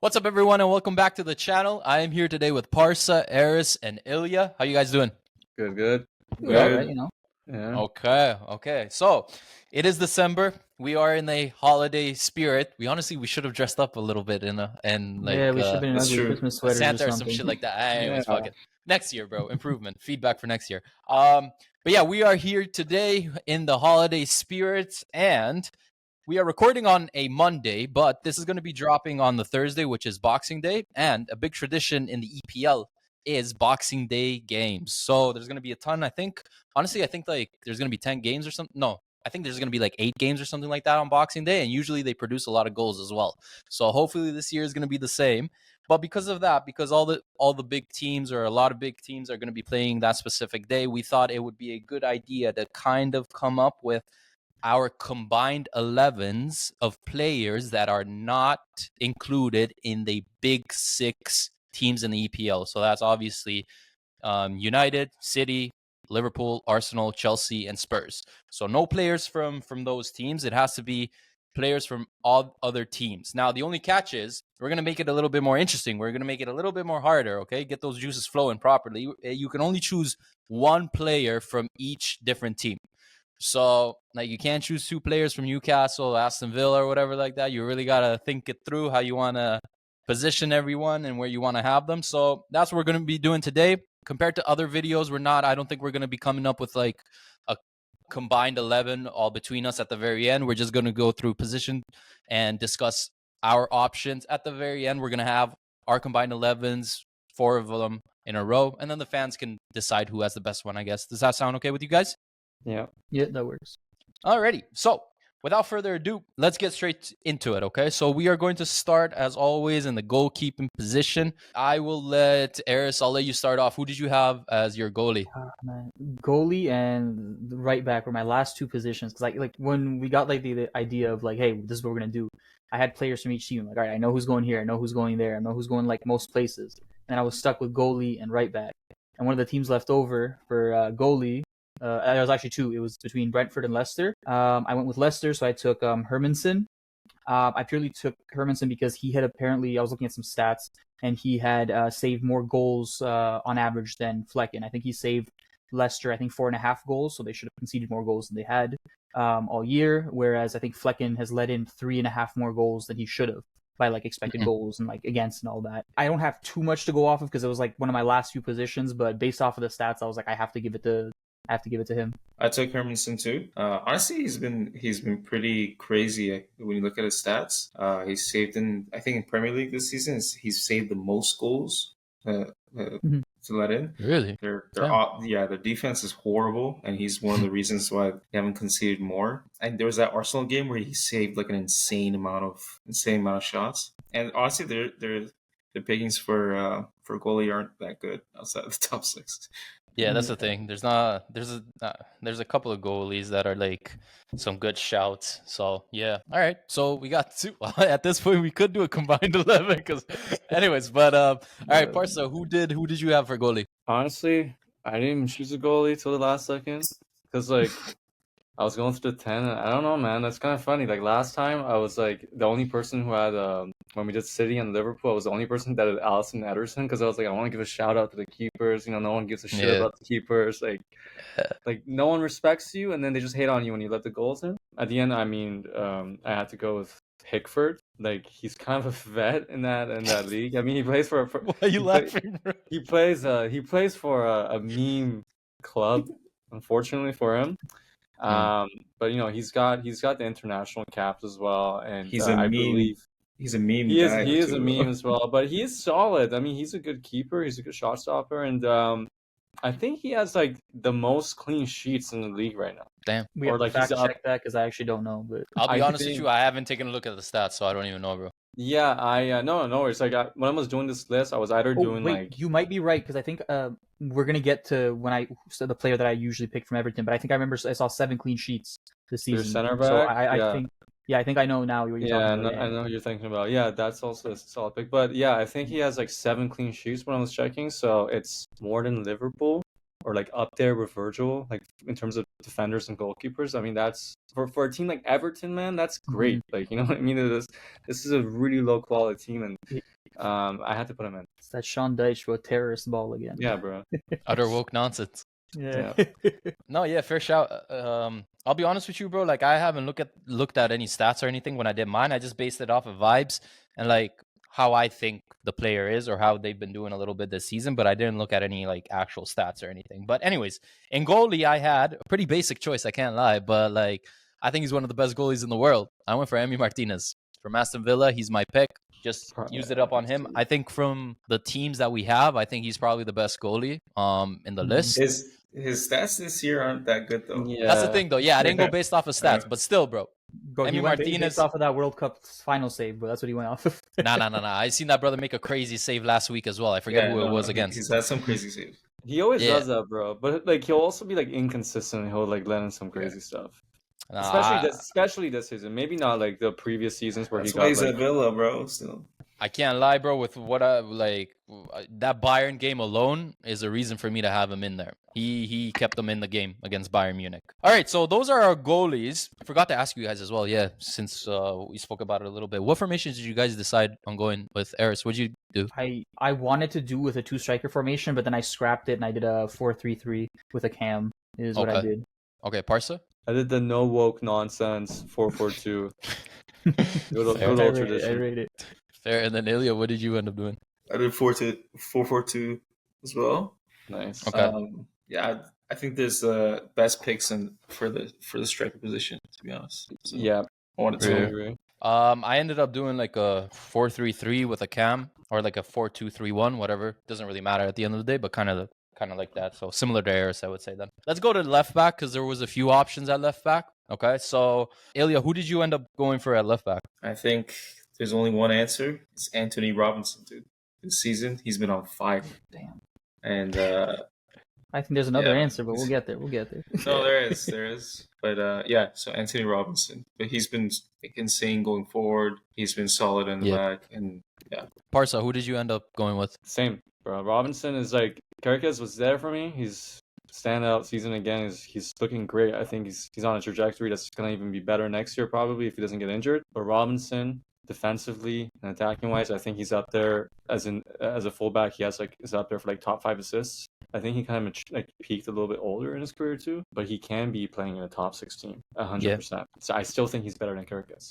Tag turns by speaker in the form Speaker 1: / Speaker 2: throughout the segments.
Speaker 1: What's up, everyone, and welcome back to the channel. I am here today with Parsa, Eris, and Ilya. How you guys doing?
Speaker 2: Good.
Speaker 3: Right,
Speaker 2: Yeah.
Speaker 1: Okay. So, it is December. We are in the holiday spirit. We should have dressed up a little bit we should have been
Speaker 3: in
Speaker 2: That's
Speaker 3: ugly
Speaker 2: true.
Speaker 3: Christmas sweaters
Speaker 1: Santa
Speaker 3: or
Speaker 1: or some
Speaker 3: something.
Speaker 1: shit like that. Anyways,
Speaker 2: Yeah.
Speaker 1: fuck it. Next year, bro. Improvement. Feedback for next year. But yeah, we are here today in the holiday spirit, and we are recording on a Monday, but this is going to be dropping on the Thursday, which is Boxing Day. And a big tradition in the EPL is Boxing Day games. So there's going to be a ton. Honestly, I think like there's going to be 10 games or something. No, I think there's going to be like 8 games or something like that on Boxing Day. And usually they produce a lot of goals as well. So hopefully this year is going to be the same. But because of that, because all the big teams or a lot of big teams are going to be playing that specific day, we thought it would be a good idea to kind of come up with our combined 11s of players that are not included in the big 6 teams in the EPL. So that's obviously United, City, Liverpool, Arsenal, Chelsea, and Spurs. So no players from those teams. It has to be players from all other teams. Now, the only catch is we're going to make it a little bit more interesting. We're going to make it a little bit more harder, okay? Get those juices flowing properly. You can only choose one player from each different team. So, like, you can't choose 2 players from Newcastle, Aston Villa, or whatever like that. You really got to think it through how you want to position everyone and where you want to have them. So that's what we're going to be doing today. Compared to other videos, I don't think we're going to be coming up with like a combined 11 all between us at the very end. We're just going to go through position and discuss our options. At the very end, we're going to have our combined 11s, 4 of them in a row, and then the fans can decide who has the best one, I guess. Does that sound okay with you guys?
Speaker 2: Yeah.
Speaker 3: Yeah, that works.
Speaker 1: Alrighty. So, without further ado, let's get straight into it, okay? So, we are going to start, as always, in the goalkeeping position. I'll let you start off. Who did you have as your goalie?
Speaker 3: Goalie and the right back were my last 2 positions. Because like when we got like the idea of like, hey, this is what we're going to do, I had players from each team. Like, all right, I know who's going here. I know who's going there. I know who's going like most places. And I was stuck with goalie and right back. And one of the teams left over for goalie, there was actually 2. It was between Brentford and Leicester. I went with Leicester, so I took Hermansen. I purely took Hermansen because he had apparently, I was looking at some stats, and he had saved more goals on average than Flecken. I think he saved Leicester, 4.5 goals, so they should have conceded more goals than they had all year, whereas I think Flecken has let in 3.5 more goals than he should have by like expected goals and like against and all that. I don't have too much to go off of because it was like one of my last few positions, but based off of the stats, I was like, I have to give it to him.
Speaker 2: I took Hermansen too. Honestly, he's been pretty crazy when you look at his stats. He's saved I think in Premier League this season, he's saved the most goals to let in.
Speaker 1: Really?
Speaker 2: The defense is horrible, and he's one of the reasons why they haven't conceded more. And there was that Arsenal game where he saved like an insane amount of shots. And honestly, the pickings for goalie aren't that good outside of the top 6.
Speaker 1: Yeah, that's the thing. There's a couple of goalies that are like some good shouts. So yeah, all right. So we got 2. At this point, we could do a combined 11. Because, anyways, but all right, Parsa, who did you have for goalie?
Speaker 4: Honestly, I didn't even choose a goalie till the last second because like I was going through the 10. And I don't know, man. That's kind of funny. Like last time, I was like the only person who had when we did City and Liverpool, I was the only person that had Alisson Ederson because I was like, I want to give a shout out to the keepers. You know, no one gives a shit about the keepers. Like no one respects you, and then they just hate on you when you let the goals in. At the end, I had to go with Pickford. Like he's kind of a vet in that league. I mean, he plays for
Speaker 1: Why are you laughing, bro?
Speaker 4: He plays for a meme club, unfortunately for him. But you know, he's got the international caps as well, and
Speaker 2: He's a meme. He's a meme.
Speaker 4: He is a meme as well, but he is solid. I mean, he's a good keeper. He's a good shot stopper, and I think he has like the most clean sheets in the league right now.
Speaker 1: Damn.
Speaker 3: We have to fact check that because I actually don't know. But
Speaker 1: I'll be honest with you, I haven't taken a look at the stats, so I don't even know, bro.
Speaker 4: Yeah, no worries. Like when I was doing this list, I was either doing
Speaker 3: like you might be right because I think we're gonna get to when I said the player that I usually pick from Everton, but I think I remember I saw 7 clean sheets this season.
Speaker 4: Center back.
Speaker 3: So I think I know now what you're talking about.
Speaker 4: I know what you're thinking about. Yeah, that's also a solid pick. But yeah, I think he has like 7 clean sheets when I was checking, so it's more than Liverpool. or like up there with Virgil, like in terms of defenders and goalkeepers. I mean, that's for a team like Everton, man, that's great. Like, you know what I mean? This is a really low quality team, and I had to put him in.
Speaker 3: It's that Sean Dyche with terrorist ball again.
Speaker 4: Yeah, bro.
Speaker 1: Utter woke nonsense.
Speaker 3: Yeah.
Speaker 1: No, yeah, fair shout. I'll be honest with you, bro. Like, I haven't looked at any stats or anything when I did mine. I just based it off of vibes and like how I think the player is or how they've been doing a little bit this season. But I didn't look at any like actual stats or anything. But anyways, in goalie, I had a pretty basic choice. I can't lie, but like I think he's one of the best goalies in the world. I went for Emi Martinez from Aston Villa. He's my pick. Just used it up on him. I think from the teams that we have, I think he's probably the best goalie in the list.
Speaker 2: His stats this year aren't that good though.
Speaker 4: Yeah.
Speaker 1: That's the thing, though. Yeah, I didn't go based off of stats, but still, bro.
Speaker 3: Bro, he
Speaker 1: Emi
Speaker 3: went
Speaker 1: Martinez
Speaker 3: based off of that World Cup final save, bro. That's what he went off of.
Speaker 1: Nah. I seen that brother make a crazy save last week as well. I forget who it was against.
Speaker 2: He's had some crazy saves.
Speaker 4: He always does that, bro. But like he'll also be like inconsistent. He'll like let in some crazy stuff. Especially this season. Maybe not like the previous seasons where
Speaker 2: That's
Speaker 4: he
Speaker 2: why
Speaker 4: got
Speaker 2: he's
Speaker 4: like,
Speaker 2: at Villa, bro. Still.
Speaker 1: I can't lie, bro. With what I like, that Bayern game alone is a reason for me to have him in there. He kept them in the game against Bayern Munich. All right, so those are our goalies. I forgot to ask you guys as well. Yeah, since we spoke about it a little bit. What formations did you guys decide on going with? Eris, what'd you do?
Speaker 3: I wanted to do with a 2-striker formation, but then I scrapped it and I did a 4-3-3 with a cam. Is what I did.
Speaker 1: Okay, Parsa.
Speaker 4: I did the no woke nonsense 4-4-2. Good old tradition.
Speaker 3: I rate it.
Speaker 1: Fair. And then Ilya, what did you end up doing?
Speaker 2: I did 4-4-2 as well.
Speaker 4: Nice.
Speaker 1: Okay.
Speaker 2: Yeah, I think there's best picks for the striker position, to be honest. So
Speaker 4: Yeah.
Speaker 2: I wanted to.
Speaker 1: I ended up doing like a 4-3-3 with a cam or like a 4-2-3-1, whatever. Doesn't really matter at the end of the day, but kind of like that. So similar to Eris, I would say then. Let's go to left back because there was a few options at left back. Okay, so Ilya, who did you end up going for at left back?
Speaker 2: I think there's only one answer. It's Anthony Robinson, dude. This season, he's been on fire.
Speaker 3: Damn.
Speaker 2: And
Speaker 3: I think there's another answer, but we'll get there.
Speaker 2: No, there is. But so Anthony Robinson. But he's been insane going forward. He's been solid in the back, and yeah.
Speaker 1: Parsa, who did you end up going with?
Speaker 4: Same, bro. Robinson is like Kerkez was there for me. He's standout season again. He's looking great. I think he's on a trajectory that's gonna even be better next year probably if he doesn't get injured. But Robinson, defensively and attacking wise, I think he's up there as a fullback. He is up there for like top 5 assists. I think he kind of like peaked a little bit older in his career too, but he can be playing in a top 16, 100%. So I still think he's better than Kerkez.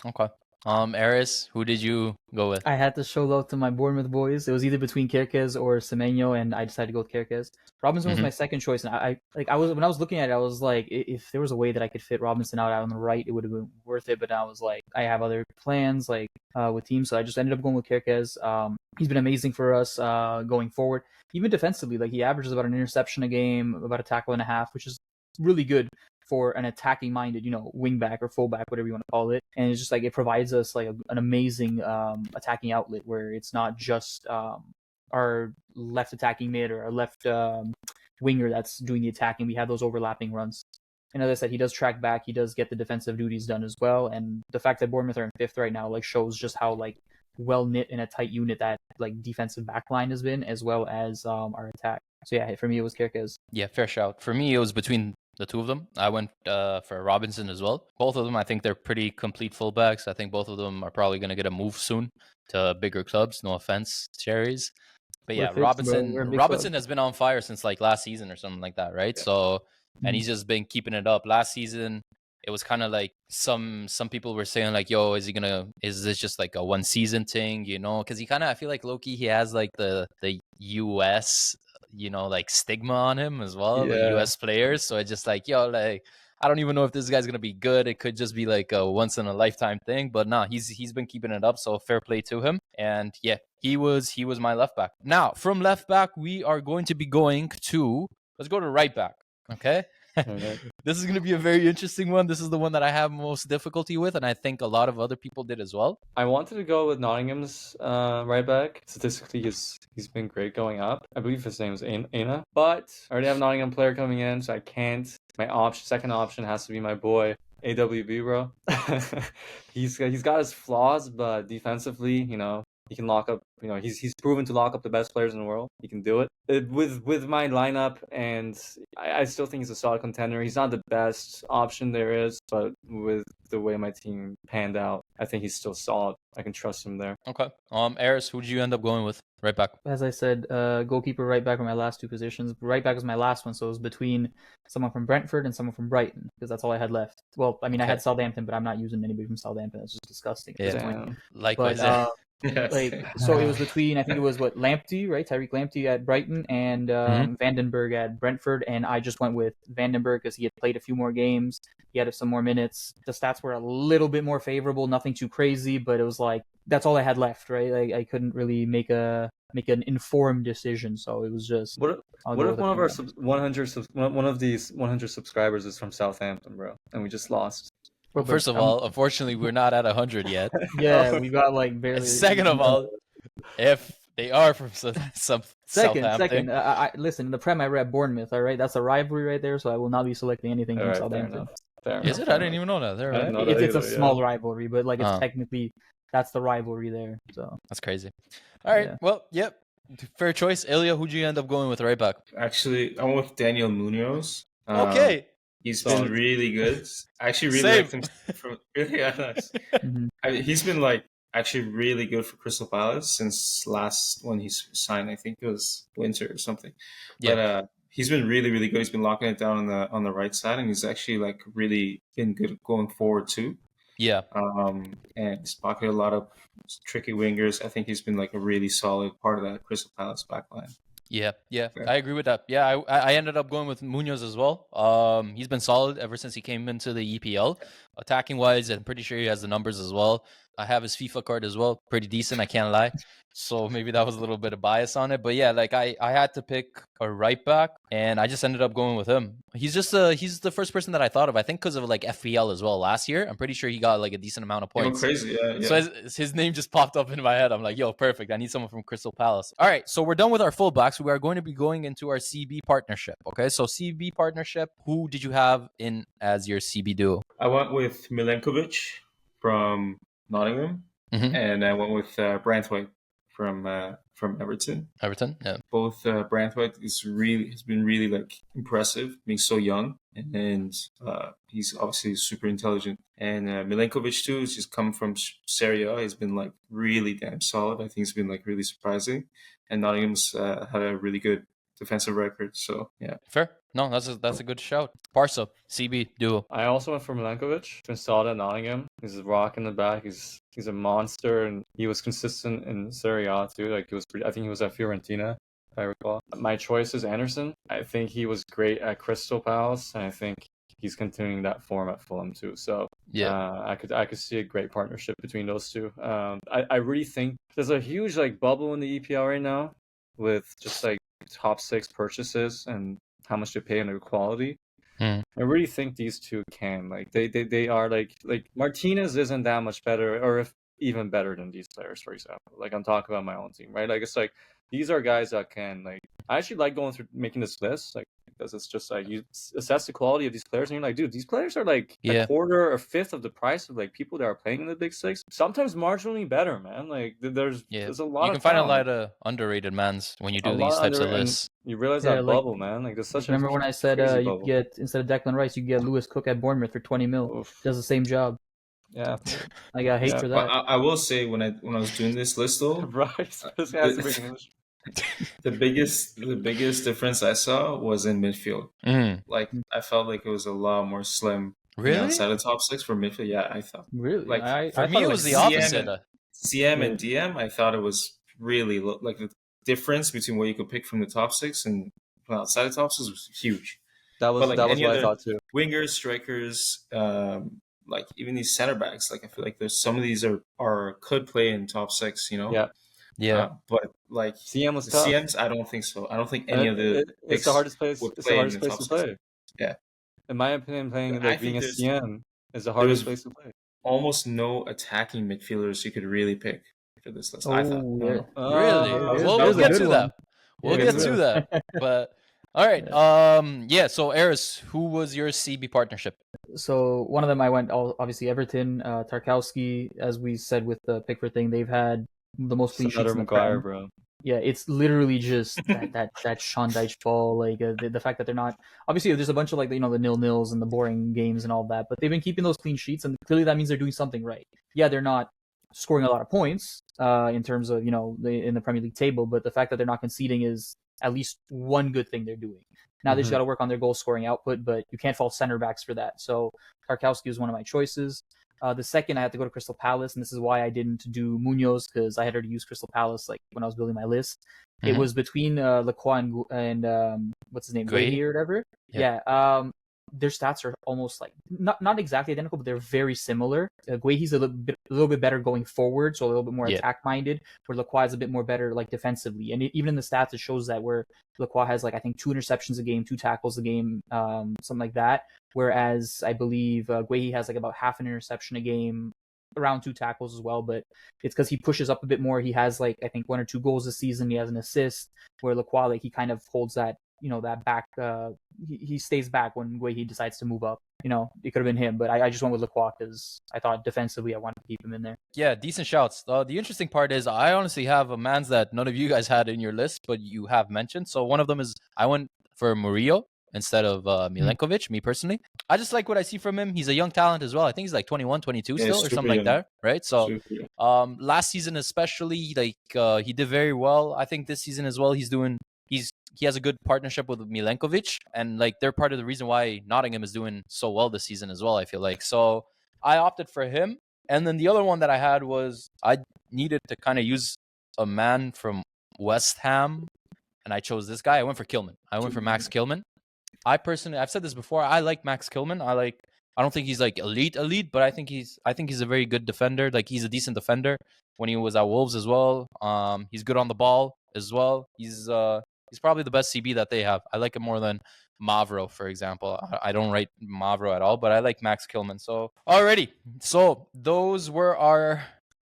Speaker 1: Okay. Eris, who did you go with?
Speaker 3: I had to show love to my Bournemouth boys. It was either between Kerkez or Semenyo, and I decided to go with Kerkez. Robinson was my second choice, and when I was looking at it, I was like, if there was a way that I could fit Robinson out on the right, it would have been worth it. But I was like, I have other plans with teams, so I just ended up going with Kerkez. He's been amazing for us going forward, even defensively. Like he averages about an interception a game, about a tackle and a half, which is really good for an attacking-minded, wing back or fullback, whatever you want to call it. And it's just like it provides us like an amazing attacking outlet where it's not just our left attacking mid or our left winger that's doing the attacking. We have those overlapping runs. And as I said, he does track back. He does get the defensive duties done as well. And the fact that Bournemouth are in 5th right now shows just how well knit in a tight unit that defensive back line has been, as well as our attack. So yeah, for me it was Kerkez.
Speaker 1: Yeah, fair shout. For me, it was between the two of them. I went for Robinson as well. Both of them, I think they're pretty complete fullbacks. I think both of them are probably going to get a move soon to bigger clubs. No offense, Cherries. But yeah, Robinson has been on fire since last season or something like that, right? Yeah. So, and he's just been keeping it up. Last season, it was kind of like some people were saying yo, is this just a one season thing, because he kind of, I feel like low-key he has the US stigma on him as well, the US players. So it's just I don't even know if this guy's gonna be good. It could just be a once in a lifetime thing, but nah, he's been keeping it up, so fair play to him. And yeah, he was my left back. Now from left back we are going to be going to, let's go to right back. Okay. This is going to be a very interesting one. This is the one that I have most difficulty with, and I think a lot of other people did as well.
Speaker 4: I wanted to go with Nottingham's right back. Statistically, he's been great going up. I believe his name is Aina, but I already have a Nottingham player coming in, so I can't. My second option has to be my boy AWB, bro. He's got his flaws, but defensively, He can lock up. He's proven to lock up the best players in the world. He can do it. With my lineup, and I still think he's a solid contender. He's not the best option there is, but with the way my team panned out, I think he's still solid. I can trust him there.
Speaker 1: Okay. Eris, who did you end up going with? Right back.
Speaker 3: As I said, goalkeeper, right back were my last two positions. Right back was my last one, so it was between someone from Brentford and someone from Brighton, because that's all I had left. Well, I mean, I had Southampton, but I'm not using anybody from Southampton. That's just disgusting at this point.
Speaker 1: Likewise.
Speaker 3: But so it was between, I think it was Lamptey, right? Tyreek Lamptey at Brighton and Vandenberg at Brentford, and I just went with Vandenberg because he had played a few more games. He had some more minutes. The stats were a little bit more favorable, nothing too crazy, but it was like that's all I had left, right? I couldn't really make an informed decision, so it was just.
Speaker 4: What if one of our 100 subscribers is from Southampton, bro, and we just lost?
Speaker 1: Well, first of all, unfortunately, we're not at 100 yet.
Speaker 3: Yeah, we got like barely.
Speaker 1: Second of all, if they are from Southampton.
Speaker 3: Second, listen, in the Prem I read Bournemouth, all right? That's a rivalry right there, so I will not be selecting anything from Southampton.
Speaker 1: Is it? I didn't even know that.
Speaker 3: It's a small rivalry, but like it's technically, that's the rivalry there. So
Speaker 1: that's crazy. All right, well, yep. Fair choice. Ilya, who'd you end up going with right back?
Speaker 2: Actually, I went with Daniel Munoz.
Speaker 1: Okay.
Speaker 2: He's been really good. I actually really liked him from nice. He's been like actually really good for Crystal Palace since last when he signed. I think it was winter or something. Yeah. But he's been really, really good. He's been locking it down on the right side, and he's actually like really been good going forward too.
Speaker 1: Yeah.
Speaker 2: And he's pocketed a lot of tricky wingers. I think he's been like a really solid part of that Crystal Palace backline.
Speaker 1: Yeah, I agree with that. Yeah, I ended up going with Munoz as well. He's been solid ever since he came into the EPL. Attacking wise, I'm pretty sure he has the numbers as well. I have his FIFA card as well. Pretty decent, I can't lie. So maybe that was a little bit of bias on it. But yeah, like I had to pick a right back, and I just ended up going with him. He's just he's the first person that I thought of. I think because of like FPL as well last year. I'm pretty sure he got like a decent amount of points.
Speaker 2: Crazy, yeah.
Speaker 1: So his name just popped up in my head. I'm like, yo, perfect. I need someone from Crystal Palace. All right, so we're done with our fullbacks. We are going to be going into our CB partnership. Okay, so CB partnership. Who did you have in as your CB duo?
Speaker 2: I went with Milenkovic from Nottingham, and I went with Branthwaite from Everton.
Speaker 1: Everton, yeah.
Speaker 2: Both Branthwaite has been really like impressive, being so young, and he's obviously super intelligent. And Milenkovic too has just come from Serie A. He's been like really damn solid. I think it's been like really surprising. And Nottingham's had a really good defensive record. So yeah,
Speaker 1: fair. No, that's a good shout. Barca, CB duo.
Speaker 4: I also went for Milenkovic. He's been solid at Nottingham. He's a rock in the back. He's a monster, and he was consistent in Serie A too. Like I think he was at Fiorentina, if I recall. My choice is Anderson. I think he was great at Crystal Palace, and I think he's continuing that form at Fulham too. So yeah, I could see a great partnership between those two. I really think there's a huge like bubble in the EPL right now with just like top 6 purchases and how much they pay and their quality. I really think these two can they are like Martinez isn't that much better, or if even better than these players, for example. Like I'm talking about my own team, right? Like it's like these are guys that can like I actually like going through making this list, like because it's just like you assess the quality of these players and you're like, dude, these players are like a quarter or fifth of the price of like people that are playing in the big 6. Sometimes marginally better, man. Like there's a lot.
Speaker 1: You can find a lot of underrated mans when you do these types of lists.
Speaker 4: You realize that bubble, man. Like there's such.
Speaker 3: Remember when I said you get instead of Declan Rice, you get Lewis Cook at Bournemouth for 20 mil. Oof. Does the same job.
Speaker 4: Yeah,
Speaker 3: I got hate for that.
Speaker 2: I will say when I was doing this list though,
Speaker 4: right? This has to bring English.
Speaker 2: The biggest difference I saw was in midfield. Like I felt like it was a lot more slim.
Speaker 1: Really?
Speaker 2: Outside of top 6 for midfield, yeah, I thought.
Speaker 3: Really?
Speaker 2: Like
Speaker 1: for me, it was the opposite.
Speaker 2: CM and DM, I thought it was really like the difference between what you could pick from the top 6 and from outside of top 6 was huge.
Speaker 4: That was what I thought too.
Speaker 2: Wingers, strikers, like even these center backs. Like I feel like there's some of these are could play in top 6. You know.
Speaker 1: Yeah.
Speaker 2: But like
Speaker 4: CM was tough.
Speaker 2: CMs, I don't think so. I don't think any of the
Speaker 4: it's the hardest place. It's the hardest place to play.
Speaker 2: Yeah.
Speaker 4: In my opinion, being a CM is the hardest place to play.
Speaker 2: Almost no attacking midfielders you could really pick for this list. I thought.
Speaker 1: Really? We'll get to that. We'll get to that. But all right. So Eris, who was your CB partnership?
Speaker 3: So one of them I went obviously Everton, Tarkowski, as we said with the Pickford thing, they've had the most
Speaker 4: Just
Speaker 3: clean sheets
Speaker 4: another
Speaker 3: in the
Speaker 4: Maguire,
Speaker 3: Prem.
Speaker 4: bro.
Speaker 3: Yeah, it's literally just that Sean Dyche ball, like the fact that they're not obviously there's a bunch of like the 0-0s and the boring games and all that, but they've been keeping those clean sheets, and clearly that means they're doing something right. Yeah, they're not scoring a lot of points in terms of in the Premier League table, but the fact that they're not conceding is at least one good thing they're doing. Now they just got to work on their goal scoring output, but you can't fault center backs for that. So Tarkowski was one of my choices. The second, I had to go to Crystal Palace, and this is why I didn't do Munoz, because I had already used Crystal Palace like when I was building my list. It was between Lacroix and what's his name,
Speaker 1: Guehi?
Speaker 3: Guehi or whatever. Yeah. Their stats are almost like not exactly identical, but they're very similar. Guehi's a little bit better going forward, so a little bit more attack minded. Where Lacroix is a bit more better like defensively, and even in the stats it shows that where Lacroix has like I think 2 interceptions a game, 2 tackles a game, something like that. Whereas I believe Guehi has like about half an interception a game, around 2 tackles as well, but it's because he pushes up a bit more. He has like I think 1 or 2 goals this season. He has an assist. Where Lacroix like he kind of holds that that back. He stays back when Guehi decides to move up. It could have been him, but I just went with Lacroix because I thought defensively I wanted to keep him in there.
Speaker 1: Yeah, decent shouts. The interesting part is I honestly have a man's that none of you guys had in your list, but you have mentioned. So one of them is I went for Murillo instead of Milenkovic, me personally. I just like what I see from him. He's a young talent as well. I think he's like 21, 22 still or something like that, right? So last season especially, like he did very well. I think this season as well, he has a good partnership with Milenkovic, and like they're part of the reason why Nottingham is doing so well this season as well, I feel like. So I opted for him. And then the other one that I had was I needed to kind of use a man from West Ham, and I chose this guy. I went for Kilman. I went for Max Kilman. I've said this before, I like Max Kilman. I don't think he's like elite, but I think he's a very good defender. Like he's a decent defender when he was at Wolves as well. He's good on the ball as well. He's probably the best CB that they have. I like him more than Mavro, for example. I don't rate Mavro at all, but I like Max Kilman. So, alrighty. So, those were our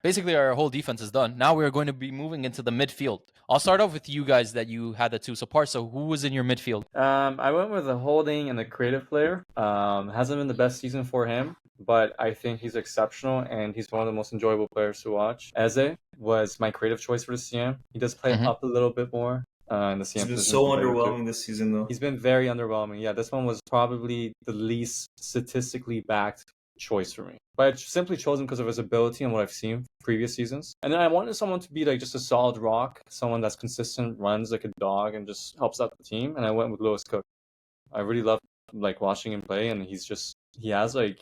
Speaker 1: whole defense is done. Now we're going to be moving into the midfield. I'll start off with you guys that you had the two. So, Parso, who was in your midfield?
Speaker 4: I went with a holding and a creative player. Hasn't been the best season for him, but I think he's exceptional and he's one of the most enjoyable players to watch. Eze was my creative choice for the CM. He does play up a little bit more. In the CM
Speaker 2: He's been
Speaker 4: position
Speaker 2: so underwhelming this season, though.
Speaker 4: He's been very underwhelming. Yeah, this one was probably the least statistically backed choice for me. But I simply chose him because of his ability and what I've seen previous seasons. And then I wanted someone to be like just a solid rock, someone that's consistent, runs like a dog, and just helps out the team. And I went with Lewis Cook. I really love like watching him play, and he has like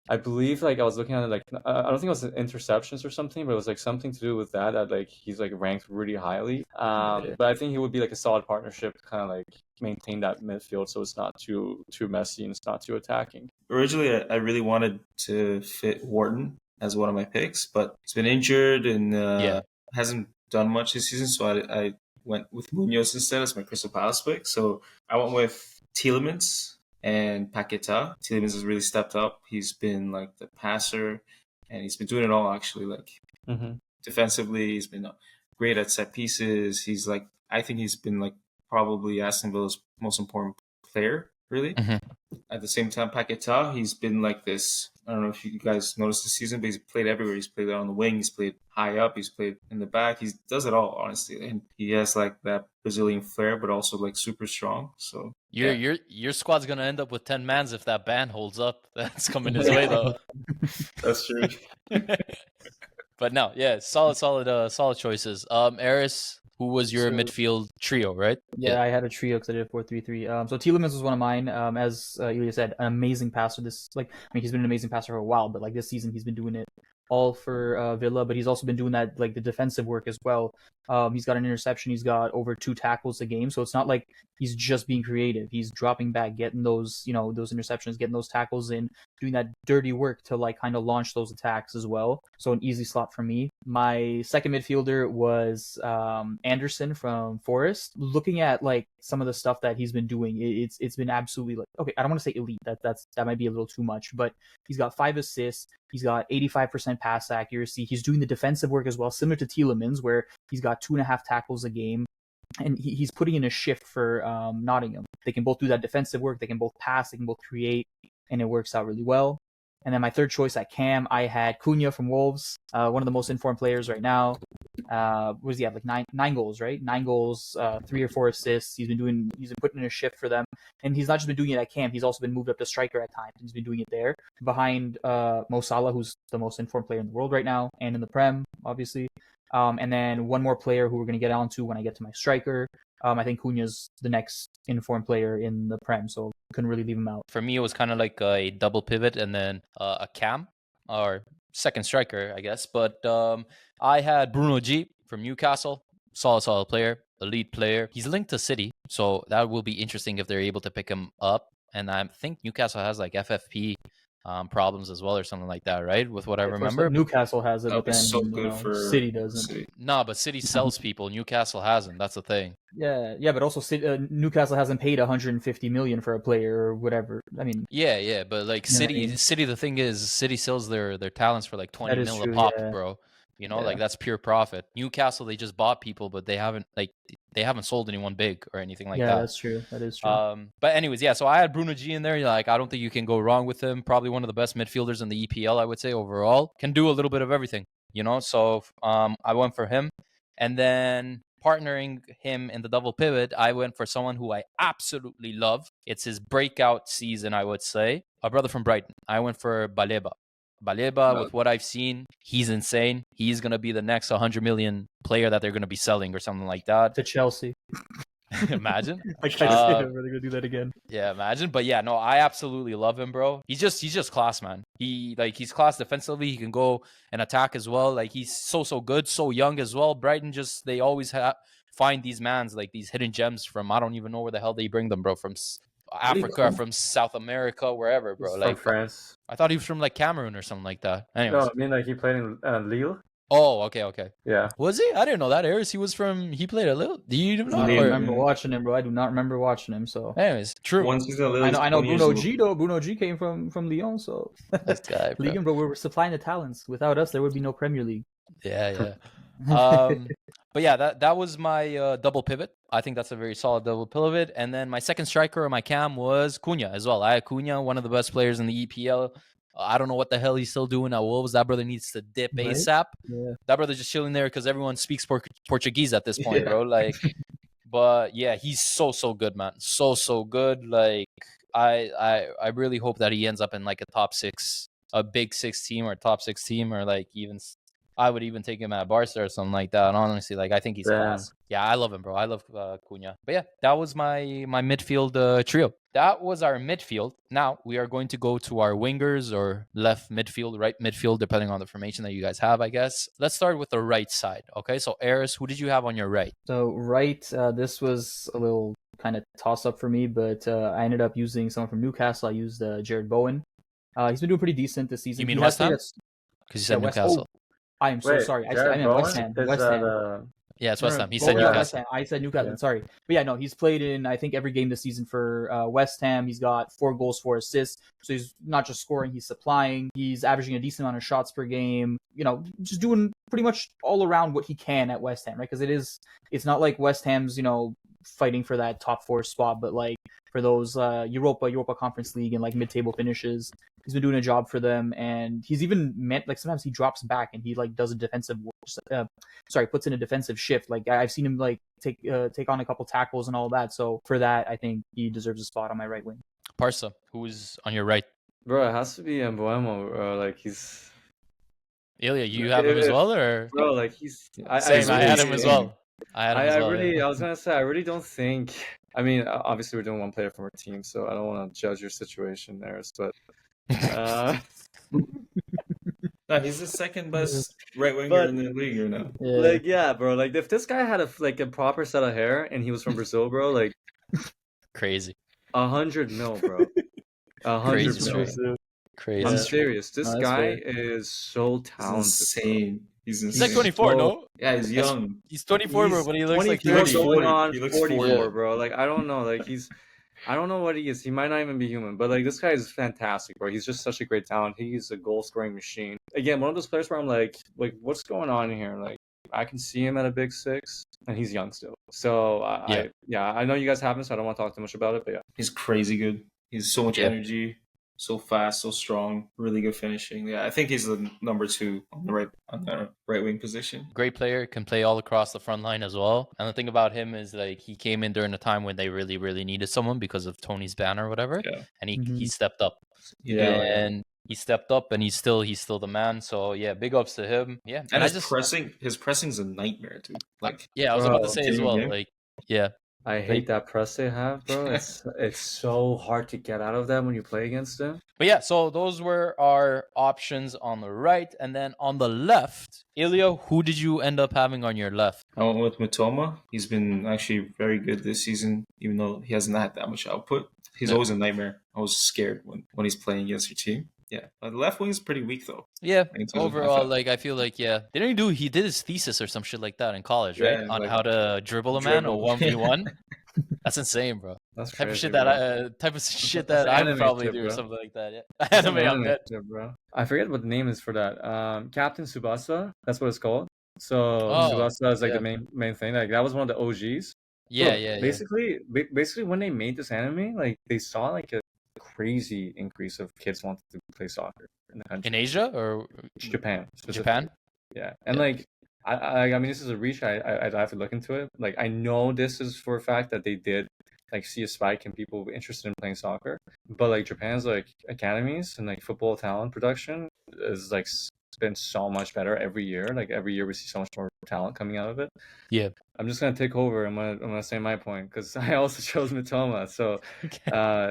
Speaker 4: I believe like I was looking at it like I don't think it was interceptions or something, but it was like something to do with that like he's like ranked really highly. But I think he would be like a solid partnership to kind of like maintain that midfield so it's not too messy and it's not too attacking.
Speaker 2: Originally, I really wanted to fit Wharton as one of my picks, but he's been injured and hasn't done much this season, so I went with Munoz instead as my Crystal Palace pick. So I went with Tielemans and Paqueta. Tielemans has really stepped up. He's been like the passer, and he's been doing it all actually. Like defensively, he's been great at set pieces. I think he's been like probably Aston Villa's most important player, really. At the same time, Paqueta, he's been like this. I don't know if you guys noticed this season, but he's played everywhere. He's played on the wing. He's played high up. He's played in the back. He does it all, honestly. And he has like that Brazilian flair, but also like super strong. So
Speaker 1: your squad's gonna end up with 10 mans if that ban holds up. That's coming his way though.
Speaker 2: That's true.
Speaker 1: But no, yeah, solid choices. Eris, who was your midfield trio, right?
Speaker 3: Yeah, I had a trio because I did a 4-3-3. So Tielemans was one of mine. As Ilya said, an amazing passer. He's been an amazing passer for a while, but like this season he's been doing it all for Villa, but he's also been doing that like the defensive work as well. He's got an interception. He's got over 2 tackles a game. So it's not like he's just being creative. He's dropping back, getting those interceptions, getting those tackles in, doing that dirty work to like kind of launch those attacks as well. So an easy slot for me. My second midfielder was Anderson from Forest. Looking at like some of the stuff that he's been doing, it's been absolutely like, okay, I don't want to say elite. That might be a little too much, but he's got 5 assists. He's got 85% pass accuracy. He's doing the defensive work as well, similar to Tielemans, where he's got 2.5 tackles a game. And he's putting in a shift for Nottingham. They can both do that defensive work. They can both pass. They can both create. And it works out really well. And then my third choice at cam, I had Cunha from Wolves, one of the most informed players right now. What does he have? Like nine goals, right? 9 goals, 3 or 4 assists. He's been putting in a shift for them, and he's not just been doing it at camp. He's also been moved up to striker at times. He's been doing it there behind Mo Salah, who's the most informed player in the world right now, and in the Prem, obviously. And then one more player who we're going to get onto when I get to my striker. I think Cunha's the next informed player in the Prem, so couldn't really leave him out.
Speaker 1: For me, it was kind of like a double pivot and then a cam or second striker, I guess. But I had Bruno G from Newcastle, solid player, elite player. He's linked to City, so that will be interesting if they're able to pick him up. And I think Newcastle has like FFP problems as well or something like that, right? With what I remember.
Speaker 3: Newcastle has it, but then
Speaker 2: so good for
Speaker 3: City doesn't.
Speaker 2: City.
Speaker 1: No, but City sells people. Newcastle hasn't. That's the thing.
Speaker 3: Yeah, but also Newcastle hasn't paid 150 million for a player or whatever. I mean,
Speaker 1: yeah, but like City, the thing is, City sells their talents for like 20 mil a pop, bro. You know, like that's pure profit. Newcastle, they just bought people, but they haven't sold anyone big or anything like that.
Speaker 3: Yeah, that's true. That is true.
Speaker 1: But anyways, yeah. So I had Bruno G in there. Like, I don't think you can go wrong with him. Probably one of the best midfielders in the EPL, I would say overall. Can do a little bit of everything, you know. So I went for him, and then partnering him in the double pivot, I went for someone who I absolutely love. It's his breakout season, I would say. A brother from Brighton. I went for Baleba, with what I've seen, he's insane. He's going to be the next 100 million player that they're going to be selling or something like that.
Speaker 3: To Chelsea.
Speaker 1: Imagine.
Speaker 3: I can't say they're going to do that again.
Speaker 1: Yeah, imagine. But yeah, no, I absolutely love him, bro. He's just class, man. He's class defensively. He can go and attack as well. Like, he's so good, so young as well. Brighton they always find these mans, like these hidden gems from, I don't even know where the hell they bring them, bro, from Africa, from South America, wherever, bro.
Speaker 4: He's
Speaker 1: like
Speaker 4: from France.
Speaker 1: I thought he was from like Cameroon or something like that. Anyways.
Speaker 4: No, I mean like he played in Lille.
Speaker 1: Oh, okay.
Speaker 4: Yeah.
Speaker 1: Was he? I didn't know that. Aris, he played a little. Do you even know?
Speaker 3: I don't remember watching him, bro. I do not remember watching him. So,
Speaker 1: anyways, true.
Speaker 2: Once he's a little,
Speaker 3: I know Bruno G though. Bruno G came from Lyon, so
Speaker 1: this guy, bro.
Speaker 3: Ligue, bro. We're supplying the talents. Without us, there would be no Premier League.
Speaker 1: Yeah. But yeah, that was my double pivot. I think that's a very solid double pivot. And then my second striker or my cam was Cunha as well. I had Cunha, one of the best players in the EPL. I don't know what the hell he's still doing at Wolves. That brother needs to dip ASAP. Yeah. That brother's just chilling there because everyone speaks Portuguese at this point, bro. Like, but yeah, he's so good, man. So good. Like, I really hope that he ends up in like a top 6, a big 6 team or top 6 team, or like even. I would even take him at Barca or something like that. And honestly, like, I think he's class. Yeah, I love him, bro. I love Cunha. But yeah, that was my midfield trio. That was our midfield. Now we are going to go to our wingers or left midfield, right midfield, depending on the formation that you guys have, I guess. Let's start with the right side. Okay, so Eris, who did you have on your right?
Speaker 3: So right, this was a little kind of toss up for me, but I ended up using someone from Newcastle. I used Jared Bowen. He's been doing pretty decent this season.
Speaker 1: You mean West Ham? Because you said Newcastle.
Speaker 3: I am so sorry. I meant West Ham.
Speaker 1: Yeah, it's West Ham. He said Newcastle.
Speaker 3: I said Newcastle. Yeah. Sorry. But yeah, no, he's played in, I think, every game this season for West Ham. He's got 4 goals, 4 assists. So he's not just scoring, he's supplying. He's averaging a decent amount of shots per game. You know, just doing pretty much all around what he can at West Ham, right? Because it's not like West Ham's, fighting for that top 4 spot, but like for those Europa Conference League and like mid-table finishes. He's been doing a job for them, and he's even meant like sometimes he drops back and he like does a defensive, puts in a defensive shift. Like I've seen him like take on a couple tackles and all that. So for that, I think he deserves a spot on my right wing.
Speaker 1: Parsa, who's on your right?
Speaker 4: Bro, it has to be Mbuemo. Like he's.
Speaker 1: Ilya, you have him as well, or?
Speaker 4: Bro, like he's.
Speaker 1: I had him as well. I was gonna say I really don't think. I mean, obviously we're doing one player from our team, so I don't want to judge your situation there, but.
Speaker 2: No, he's the second best right winger in the league right now.
Speaker 4: Yeah. Like, yeah, bro. Like, if this guy had a proper set of hair and he was from Brazil, bro, like,
Speaker 1: crazy.
Speaker 4: 100 mil, bro. 100 mil.
Speaker 1: Crazy.
Speaker 4: I'm serious. This guy is so talented.
Speaker 2: Insane. He's
Speaker 1: like 24, no?
Speaker 2: Yeah, he's young.
Speaker 1: He's 24, bro, but he looks like
Speaker 4: 30.
Speaker 2: He looks
Speaker 4: 44, bro. Like, I don't know. Like, I don't know what he is. He might not even be human, but like this guy is fantastic, bro. He's just such a great talent. He's a goal-scoring machine. Again, one of those players where I'm like, what's going on here? Like, I can see him at a big 6, and he's young still. So I know you guys haven't, so I don't want to talk too much about it. But yeah,
Speaker 2: he's crazy good. He's so much energy. so fast, so strong, really good finishing. Yeah, I think he's the number 2 on the right wing position.
Speaker 1: Great player, can play all across the front line as well. And the thing about him is like he came in during a time when they really, really needed someone because of Tony's ban or whatever.
Speaker 2: Yeah.
Speaker 1: And he stepped up.
Speaker 2: Yeah.
Speaker 1: And he stepped up and he's still the man. So yeah, big ups to him. Yeah.
Speaker 2: And his pressing's a nightmare, dude. Like,
Speaker 1: yeah, I was about to say as well.
Speaker 2: game.
Speaker 1: Like, yeah.
Speaker 4: I hate that press they have, bro. It's so hard to get out of them when you play against them.
Speaker 1: But yeah, so those were our options on the right. And then on the left, Ilya, who did you end up having on your left?
Speaker 2: I went with Mitoma. He's been actually very good this season, even though he hasn't had that much output. He's always a nightmare. I was scared when he's playing against your team. Yeah, the left wing is pretty weak though.
Speaker 1: Yeah, overall, like I feel like he did his thesis or some shit like that in college, right?
Speaker 2: Yeah,
Speaker 1: On
Speaker 2: like,
Speaker 1: how to dribble a man or 1v1. That's insane, bro.
Speaker 4: That's
Speaker 1: type
Speaker 4: crazy,
Speaker 1: of shit
Speaker 4: bro.
Speaker 1: that I would
Speaker 4: anime
Speaker 1: probably
Speaker 4: shit,
Speaker 1: do or
Speaker 4: bro.
Speaker 1: something like that. Yeah,
Speaker 4: That's
Speaker 1: anime,
Speaker 4: an
Speaker 1: I'm dead.
Speaker 4: shit, bro. I forget what the name is for that. Captain Tsubasa. That's what it's called. So
Speaker 1: Oh,
Speaker 4: Tsubasa is like
Speaker 1: yeah.
Speaker 4: the main thing. Like that was one of the OGs.
Speaker 1: Yeah,
Speaker 4: Bro,
Speaker 1: yeah.
Speaker 4: Basically, when they made this anime, like they saw like a crazy increase of kids wanting to play soccer in the country.
Speaker 1: In Asia or
Speaker 4: Japan.
Speaker 1: Japan?
Speaker 4: Yeah, and
Speaker 1: Yeah.
Speaker 4: like I mean, this is a reach. I have to look into it. Like I know this is for a fact that they did like see a spike in people interested in playing soccer, but like Japan's like academies and like football talent production is like been so much better every year. Like every year we see so much more talent coming out of it.
Speaker 1: Yeah.
Speaker 4: I'm just gonna take over. I'm gonna say my point because I also chose Mitoma, so it's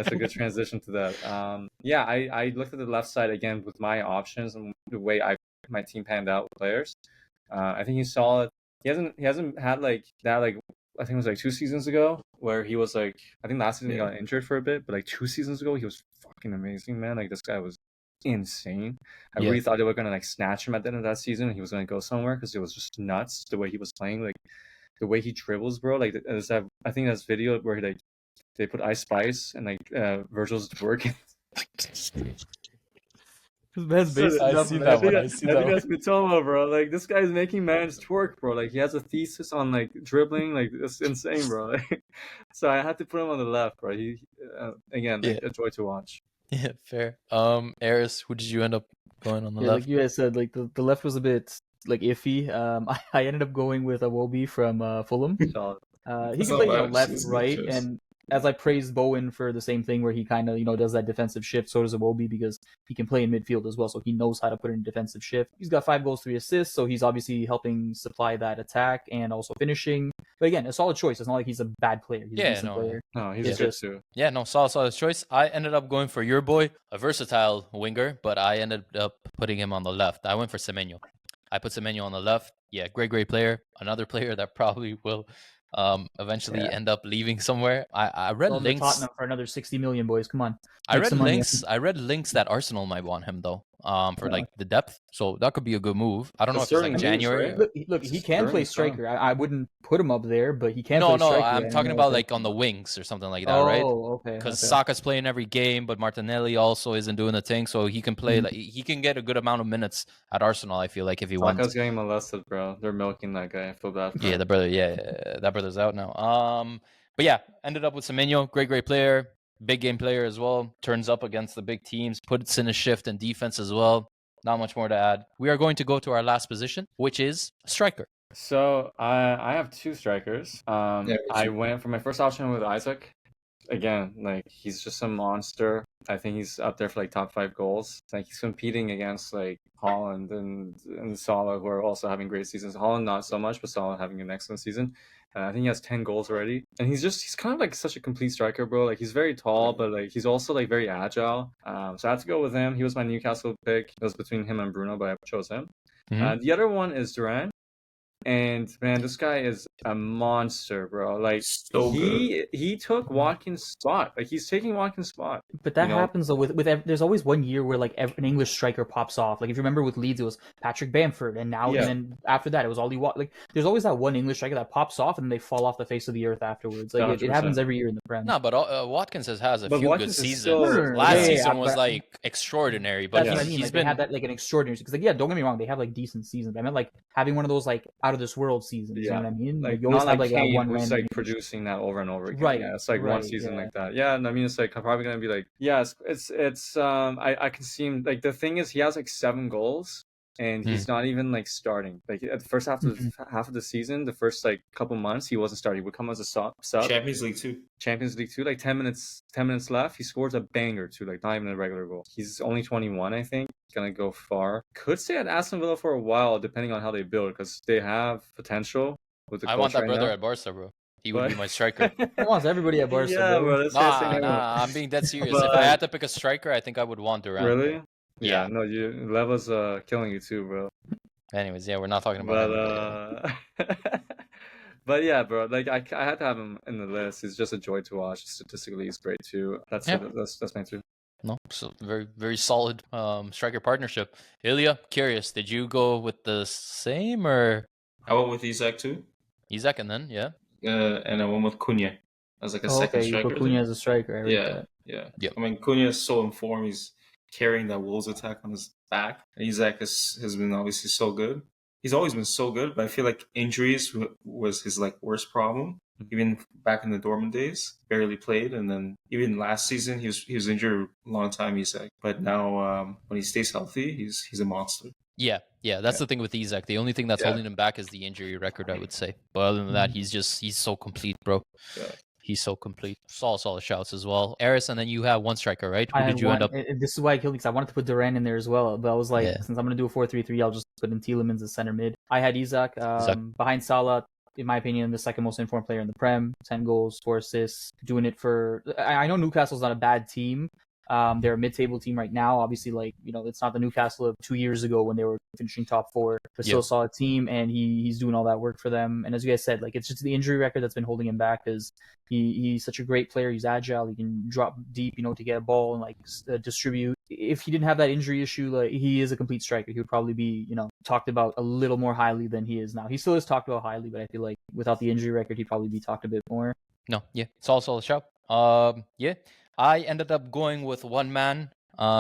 Speaker 4: a good transition to that. Yeah, I looked at the left side again with my options and the way my team panned out with players. I think he's solid. He hasn't had like that like I think it was like 2 seasons ago where he was like I think last season he got injured for a bit, but like 2 seasons ago he was fucking amazing, man. Like this guy was insane. I really thought they were gonna like snatch him at the end of that season and he was gonna go somewhere because it was just nuts the way he was playing, like the way he dribbles, bro. Like there's that I think that's video where like they put Ice Spice and like Virgil's twerking.
Speaker 3: That's
Speaker 1: I see that one.
Speaker 4: I think that's Mitoma, bro. Like this guy's making man's twerk, bro. Like he has a thesis on like dribbling, like it's insane, bro. So I had to put him on the left, bro. He again, like, a joy to watch.
Speaker 1: Yeah, fair. Eris, who did you end up going on the
Speaker 3: Yeah,
Speaker 1: left?
Speaker 3: like you guys said, like the left was a bit like iffy. I ended up going with Iwobi from Fulham.
Speaker 4: Solid.
Speaker 3: He can play left, right, and as I praised Bowen for the same thing where he kind of does that defensive shift, so does Iwobi because he can play in midfield as well, so he knows how to put in a defensive shift. He's got 5 goals, 3 assists, so he's obviously helping supply that attack and also finishing. But again, a solid choice. It's not like he's a bad player. He's a decent player.
Speaker 4: No, he's good too.
Speaker 1: Yeah, no, solid choice. I ended up going for your boy, a versatile winger, but I ended up putting him on the left. I went for Semenyo. I put Semenyo on the left. Yeah, great player. Another player that probably will eventually end up leaving somewhere. I read links.
Speaker 3: Tottenham for another 60 million, boys. Come on.
Speaker 1: I read links that Arsenal might want him though. For like the depth, so that could be a good move. I don't know if it's like January.
Speaker 3: Look, he can play striker. I wouldn't put him up there, but he can.
Speaker 1: No,
Speaker 3: play striker.
Speaker 1: I'm talking about like on the wings or something like that, right?
Speaker 3: Oh, okay.
Speaker 1: Because Saka's playing every game, but Martinelli also isn't doing the thing, so he can play. Like he can get a good amount of minutes at Arsenal. I feel like if he wants.
Speaker 4: Saka's getting molested, bro. They're milking that guy. I feel bad.
Speaker 1: Yeah, the brother. Yeah, that brother's out now. But yeah, ended up with Semenyo. Great player. Big game player as well. Turns up against the big teams. Puts in a shift in defense as well. Not much more to add. We are going to go to our last position, which is striker.
Speaker 4: So I have 2 strikers. I went for my first option with Isaac. Again, like he's just a monster. I think he's up there for like top 5 goals. Like he's competing against like Holland and Salah, who are also having great seasons. Holland not so much, but Salah having an excellent season. I think he has 10 goals already, and he's kind of like such a complete striker, bro. Like he's very tall, but like he's also like very agile. So I had to go with him. He was my Newcastle pick. It was between him and Bruno, but I chose him. The other one is Duran. And man, this guy is a monster, bro. Like
Speaker 2: so
Speaker 4: he took Watkins' spot. Like he's taking Watkins' spot.
Speaker 3: But that happens though with there's always one year where like an English striker pops off. Like if you remember with Leeds, it was Patrick Bamford, and now and then after that it was Ollie Like there's always that one English striker that pops off and they fall off the face of the earth afterwards. Like it happens every year in the Prem.
Speaker 1: No, but Watkins has a few
Speaker 4: Watkins
Speaker 1: good
Speaker 4: is
Speaker 1: seasons.
Speaker 4: still-
Speaker 1: Last season was like extraordinary, but
Speaker 3: That's what I mean.
Speaker 1: he's
Speaker 3: Like,
Speaker 1: been
Speaker 3: they had that like an extraordinary because like don't get me wrong, they have like decent seasons. But I meant like having one of those like out out of this world seasons. You know what I mean?
Speaker 4: Like
Speaker 3: you always
Speaker 4: not
Speaker 3: have
Speaker 4: like
Speaker 3: like that
Speaker 4: Kane,
Speaker 3: one
Speaker 4: who's
Speaker 3: random
Speaker 4: like
Speaker 3: issue.
Speaker 4: producing that over and over again.
Speaker 3: Right,
Speaker 4: Yeah, it's like one
Speaker 3: right,
Speaker 4: season
Speaker 3: yeah.
Speaker 4: like that. Yeah, and I mean, it's like I'm probably gonna be like, yeah, it's I can see him. Like the thing is, he has like 7 goals, and he's not even like starting. Like at the first half of the season, the first like couple months, he wasn't starting. He would come as a sub.
Speaker 2: Champions League too.
Speaker 4: Champions League 2, like 10 minutes left. He scores a banger too, like not even a regular goal. He's only 21, I think. Gonna go far. Could stay at Aston Villa for a while, depending on how they build, because they have potential with the
Speaker 1: I
Speaker 4: coach
Speaker 1: want that
Speaker 4: right
Speaker 1: brother
Speaker 4: now.
Speaker 1: at Barca, bro. He would
Speaker 4: But-
Speaker 1: be my striker.
Speaker 3: He wants everybody at Barca,
Speaker 4: yeah,
Speaker 3: bro.
Speaker 4: this guy's saying
Speaker 1: I'm being dead serious.
Speaker 4: But-
Speaker 1: If I had to pick a striker, I think I would want Durant.
Speaker 4: Really?
Speaker 1: Yeah.
Speaker 4: No, Leva's killing you too, bro.
Speaker 1: Anyways, yeah, we're not talking about him.
Speaker 4: But but yeah, bro. Like I had to have him in the list. He's just a joy to watch. Statistically, he's great too. That's
Speaker 1: Yeah.
Speaker 4: it. That's my 2.
Speaker 1: No, so very, very solid striker partnership. Ilya, curious, did you go with the same or
Speaker 2: I went with Isak too,
Speaker 1: Isaac and then, yeah?
Speaker 2: and I went with Cunha as like a
Speaker 3: Oh,
Speaker 2: second
Speaker 3: okay, you
Speaker 2: striker.
Speaker 3: put Cunha as a striker. I read
Speaker 2: Yeah,
Speaker 3: that.
Speaker 2: yeah.
Speaker 1: Yep.
Speaker 2: I mean, Cunha is so in form. He's carrying that Wolves attack on his back. And Isak has been obviously so good. He's always been so good, but I feel like injuries was his like worst problem. Even back in the Dortmund days, barely played, and then even last season he was injured a long time. Isak, but now when he stays healthy, he's a monster.
Speaker 1: Yeah, that's the thing with Isaac. The only thing that's holding him back is the injury record, I would say. But other than that, he's so complete, bro.
Speaker 2: Yeah.
Speaker 1: He's so complete. Solid shouts as well. Eris, and then you have one striker, right? Who did you end up?
Speaker 3: This is why I killed because I wanted to put Duran in there as well, but I was like, since I'm gonna do a 4-3-3, I'll just put in Tielemans as center mid. I had Isaac behind Salah. In my opinion, the second most informed player in the Prem. 10 goals, 4 assists. Doing it for... I know Newcastle's not a bad team. They're a mid-table team right now. Obviously, like, you know, it's not the Newcastle of 2 years ago when they were finishing top 4. But still a solid team, and he's doing all that work for them. And as you guys said, like, it's just the injury record that's been holding him back because he's such a great player. He's agile. He can drop deep, you know, to get a ball and, like, distribute. If he didn't have that injury issue, like, he is a complete striker. He would probably be, you know, talked about a little more highly than he is now. He still is talked about highly, but I feel like without the injury record, he'd probably be talked a bit more.
Speaker 1: No, yeah, it's all solid shout. Yeah, I ended up going with one man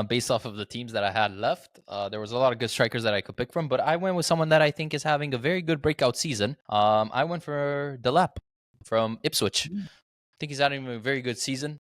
Speaker 1: based off of the teams that I had left. There was a lot of good strikers that I could pick from, but I went with someone that I think is having a very good breakout season. I went for Delap from Ipswich. I think he's having a very good season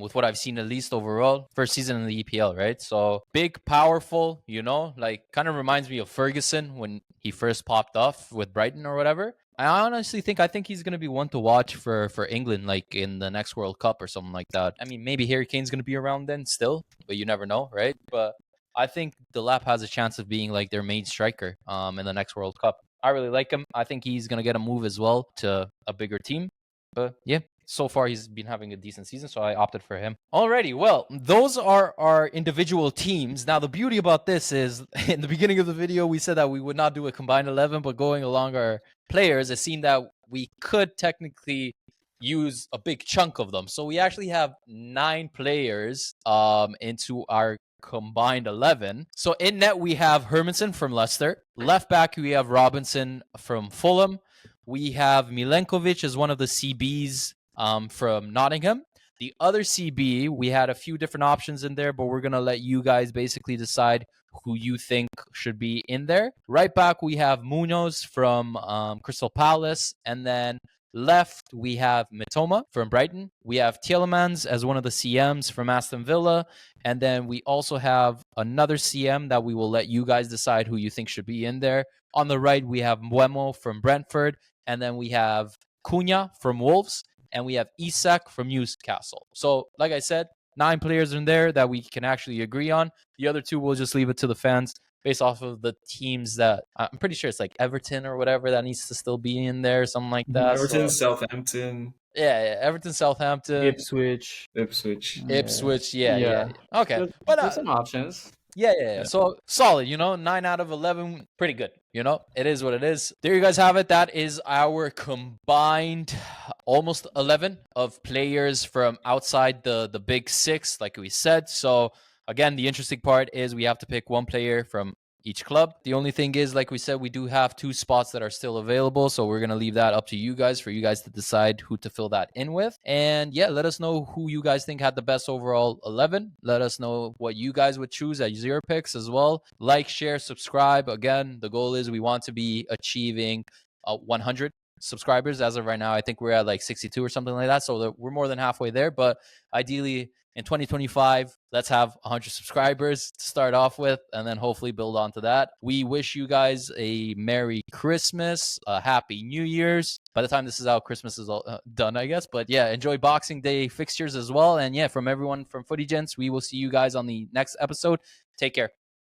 Speaker 1: with what I've seen, at least overall. First season in the EPL, right? So big, powerful, you know, like kind of reminds me of Ferguson when he first popped off with Brighton or whatever. I honestly think he's going to be one to watch for England, like in the next World Cup or something like that. I mean, maybe Harry Kane's going to be around then still, but you never know, right? But I think Delap has a chance of being like their main striker in the next World Cup. I really like him. I think he's going to get a move as well to a bigger team. But yeah, so far he's been having a decent season, so I opted for him. Alrighty, well, those are our individual teams. Now, the beauty about this is, in the beginning of the video, we said that we would not do a combined 11, but going along our players, it seemed that we could technically use a big chunk of them. So we actually have 9 players into our combined 11. So in net, we have Hermansen from Leicester. Left back, we have Robinson from Fulham. We have Milenkovic as one of the CBs from Nottingham. The other CB, we had a few different options in there, but we're going to let you guys basically decide who you think should be in there. Right back, we have Munoz from Crystal Palace. And then left, we have Mitoma from Brighton. We have Tielemans as one of the CMs from Aston Villa. And then we also have another CM that we will let you guys decide who you think should be in there. On the right, we have Mbeumo from Brentford. And then we have Cunha from Wolves. And we have Isak from Newcastle. So, like I said, 9 players in there that we can actually agree on. The other 2, we'll just leave it to the fans based off of the teams that I'm pretty sure it's like Everton or whatever that needs to still be in there, something like that.
Speaker 2: Everton, Southampton.
Speaker 1: Yeah, Everton, Southampton,
Speaker 3: Ipswich.
Speaker 1: Yeah. Okay, but
Speaker 4: there's some options.
Speaker 1: Yeah. So solid, 9 out of 11, pretty good. It is what it is. There you guys have it. That is our combined almost 11 of players from outside the big 6, like we said. So again, the interesting part is we have to pick one player from each club. The only thing is, like we said, we do have 2 spots that are still available, so we're going to leave that up to you guys for you guys to decide who to fill that in with. And yeah, let us know who you guys think had the best overall 11. Let us know what you guys would choose as your picks as well. Like, share, subscribe. Again, the goal is we want to be achieving 100 subscribers. As of right now, I think we're at like 62 or something like that, so we're more than halfway there. But ideally in 2025, let's have 100 subscribers to start off with, and then hopefully build onto that. We wish you guys a Merry Christmas, a Happy New Year's. By the time this is out, Christmas is all done, I guess. But yeah, enjoy Boxing Day fixtures as well. And yeah, from everyone from Footy Gents, we will see you guys on the next episode. Take care.